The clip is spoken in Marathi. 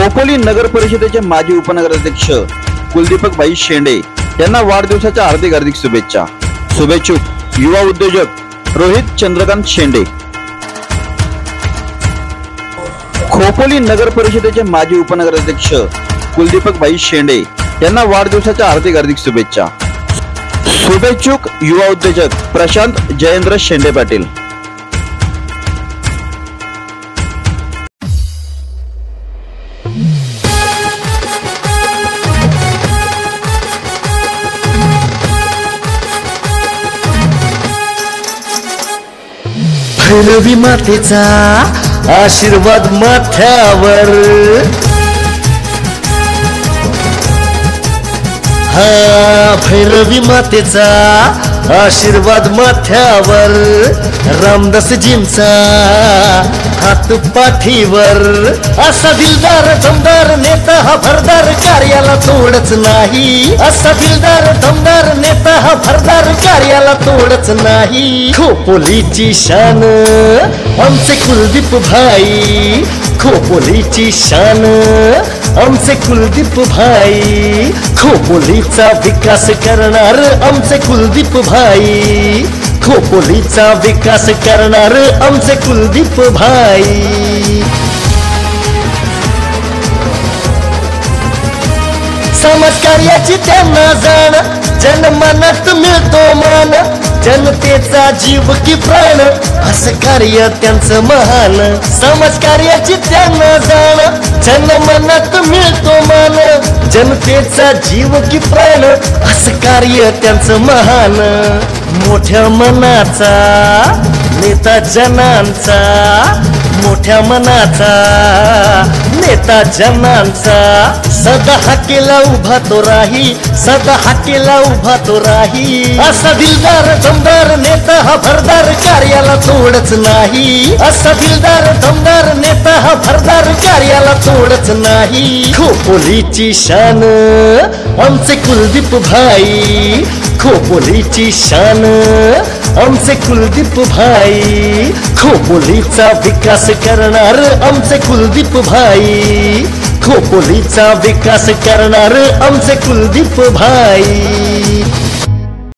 खोपोली नगर परिषदेचे माजी उपनगराध्यक्ष कुलदीपक भाई शेंडे यांना वाढदिवसाच्या हार्दिक शुभेच्छा। शुभेच्छुक युवा उद्योजक रोहित चंद्रकांत शेंडे। खोपोली नगर परिषदेचे माजी उपनगराध्यक्ष कुलदीपक भाई शेंडे यांना वाढदिवसाच्या हार्दिक शुभेच्छा। शुभेच्छुक युवा उद्योजक प्रशांत जयेंद्र शेंडे पाटील। भैरवी मातेचा आशीर्वाद माथ्यावर, हा भैरवी मातेचा आशीर्वाद माथ्यावर, रामदासजींचा हात पाठीवर, असा दिलदार दमदार नेता हा भरदार कार्याला तोडच नाही, असा दिलदार दमदार नेता हा भरदार कार्याला तोडच नाही। खोपोलीची शान आमचे कुलदीप भाई, खोपोलीची शान आमचे कुलदीप भाई, खोपोलीचा विकास करणार आमचे कुलदीप भाई, खोपोलीचा विकास करणार आमचे कुलदीप भाई। समाजकार्याची त्यांना जाण, जनमनात मिळतो मान, जनतेचा जीव की प्राण असं कार्य त्यांचं महान। समाजकार्याची त्यांना जाण, जनमनात मिळतो मान, जनतेचा जीव की प्राण असं कार्य त्यांचं महान। मोठ्या मनाचा नेता जनांचा, मोठ्या मनाचा नेता जनांचा, सदा हाकेला उभा तो राही, सदा हाकेला उभा तो राही, असा दिलदार दमदार नेता हा भरदार कार्याला तोडच नाही, असा दिलदार दमदार नेता हा भरदार कार्याला तोडच नाही। खोपोलीची शान आमचे कुलदीप भाई, खोपोलीची शान आमचे कुलदीप भाई, खोपोलीचा विकास करणार आमचे कुलदीप भाई, खोपोलीचा विकास करणार आमचे कुलदीप भाई।